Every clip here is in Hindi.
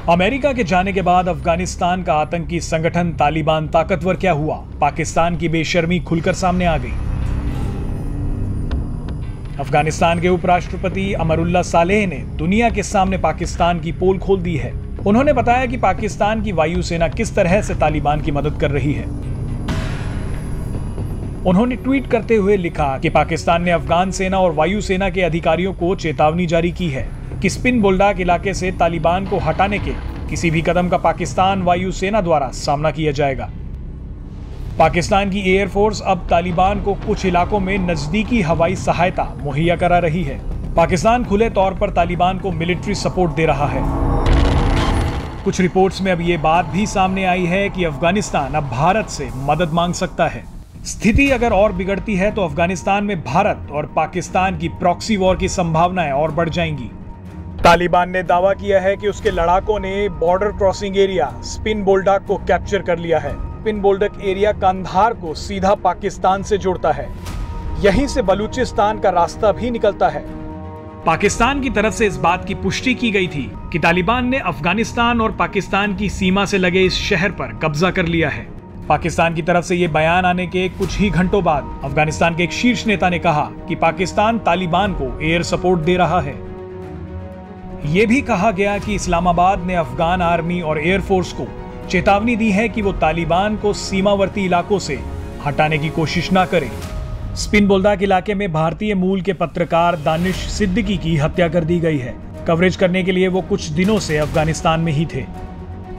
अमेरिका के जाने के बाद अफगानिस्तान का आतंकी संगठन तालिबान ताकतवर क्या हुआ? पाकिस्तान की बेशर्मी खुलकर सामने आ गई। अफगानिस्तान के उपराष्ट्रपति अमरुल्लाह सालेह ने दुनिया के सामने पाकिस्तान की पोल खोल दी है। उन्होंने बताया कि पाकिस्तान की वायुसेना किस तरह से तालिबान की मदद कर रही है। उन्होंने ट्वीट करते हुए लिखा कि पाकिस्तान ने अफगान सेना और वायुसेना के अधिकारियों को चेतावनी जारी की है कि स्पिन बोल्डाक इलाके से तालिबान को हटाने के किसी भी कदम का पाकिस्तान वायुसेना द्वारा सामना किया जाएगा। पाकिस्तान की एयरफोर्स अब तालिबान को कुछ इलाकों में नजदीकी हवाई सहायता मुहैया करा रही है। पाकिस्तान खुले तौर पर तालिबान को मिलिट्री सपोर्ट दे रहा है। कुछ रिपोर्ट्स में अब ये बात भी सामने आई है कि अफगानिस्तान अब भारत से मदद मांग सकता है। स्थिति अगर और बिगड़ती है तो अफगानिस्तान में भारत और पाकिस्तान की प्रॉक्सी वॉर की संभावनाएं और बढ़ जाएंगी। तालिबान ने दावा किया है कि उसके लड़ाकों ने बॉर्डर क्रॉसिंग एरिया स्पिन बोल्डाक को कैप्चर कर लिया है। स्पिन बोल्डाक एरिया कंधार को सीधा पाकिस्तान से जोड़ता है। यहीं से बलूचिस्तान का रास्ता भी निकलता है। पाकिस्तान की तरफ से इस बात की पुष्टि की गई थी कि तालिबान ने अफगानिस्तान और पाकिस्तान की सीमा से लगे इस शहर पर कब्जा कर लिया है। पाकिस्तान की तरफ से यह बयान आने के कुछ ही घंटों बाद अफगानिस्तान के एक शीर्ष नेता ने कहा कि पाकिस्तान तालिबान को एयर सपोर्ट दे रहा है। यह भी कहा गया कि इस्लामाबाद ने अफगान आर्मी और एयरफोर्स को चेतावनी दी है कि वो तालिबान को सीमावर्ती इलाकों से हटाने की कोशिश ना करें। स्पिन बोल्डाक इलाके में भारतीय मूल के पत्रकार दानिश सिद्दीकी की हत्या कर दी गई है। कवरेज करने के लिए वो कुछ दिनों से अफगानिस्तान में ही थे।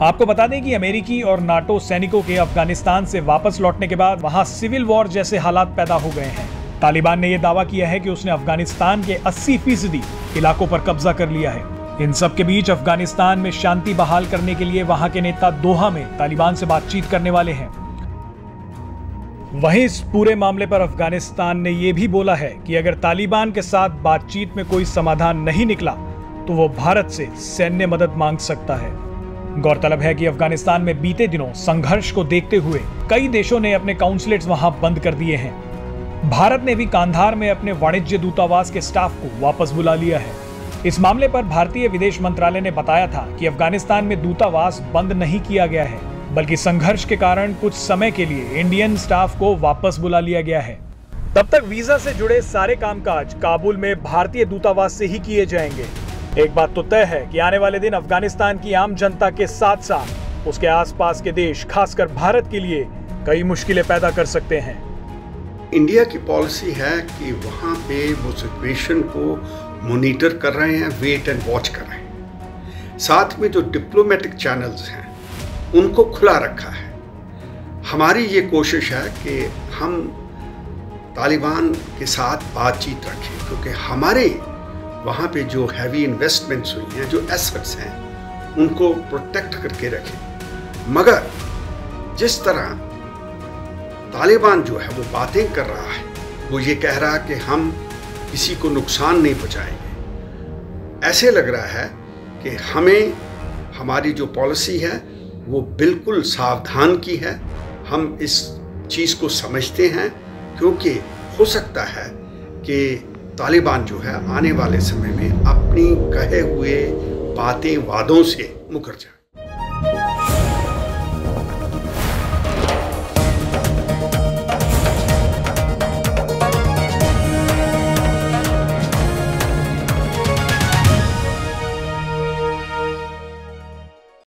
आपको बता दें कि अमेरिकी और नाटो सैनिकों के अफगानिस्तान से वापस लौटने के बाद वहां सिविल वॉर जैसे हालात पैदा हो गए हैं। तालिबान ने यह दावा किया है कि उसने अफगानिस्तान के 80% इलाकों पर कब्जा कर लिया है। इन सब के बीच अफगानिस्तान में शांति बहाल करने के लिए वहां के नेता दोहा में तालिबान से बातचीत करने वाले हैं। वहीं इस पूरे मामले पर अफगानिस्तान ने यह भी बोला है कि अगर तालिबान के साथ बातचीत में कोई समाधान नहीं निकला तो वो भारत से सैन्य मदद मांग सकता है। गौरतलब है कि अफगानिस्तान में बीते दिनों संघर्ष को देखते हुए कई देशों ने अपने काउंसलेट्स वहां बंद कर दिए हैं। भारत ने भी कांधार में अपने वाणिज्य दूतावास के स्टाफ को वापस बुला लिया है। इस मामले पर भारतीय विदेश मंत्रालय ने बताया था कि अफगानिस्तान में दूतावास बंद नहीं किया गया है, बल्कि संघर्ष के कारण कुछ समय के लिए इंडियन स्टाफ को वापस बुला लिया गया है। तब तक वीजा से जुड़े सारे कामकाज काबुल में भारतीय दूतावास से ही किए जाएंगे। एक बात तो तय है कि आने वाले दिन अफगानिस्तान की आम जनता के साथ साथ उसके आसपास के देश, खासकर भारत के लिए कई मुश्किलें पैदा कर सकते हैं। इंडिया की पॉलिसी है कि वहाँ पे वो सिचुएशन को मॉनिटर कर रहे हैं, वेट एंड वॉच कर रहे हैं। साथ में जो डिप्लोमेटिक चैनल्स हैं उनको खुला रखा है। हमारी ये कोशिश है कि हम तालिबान के साथ बातचीत रखें, क्योंकि हमारे वहाँ पे जो हैवी इन्वेस्टमेंट्स हुई हैं, जो एसेट्स हैं, उनको प्रोटेक्ट करके रखें। मगर जिस तरह तालिबान जो है वो बातें कर रहा है, वो ये कह रहा है कि हम किसी को नुकसान नहीं पहुंचाएंगे, ऐसे लग रहा है कि हमें हमारी जो पॉलिसी है वो बिल्कुल सावधान की है। हम इस चीज़ को समझते हैं, क्योंकि हो सकता है कि तालिबान जो है आने वाले समय में अपनी कहे हुए बातें, वादों से मुकर जाए।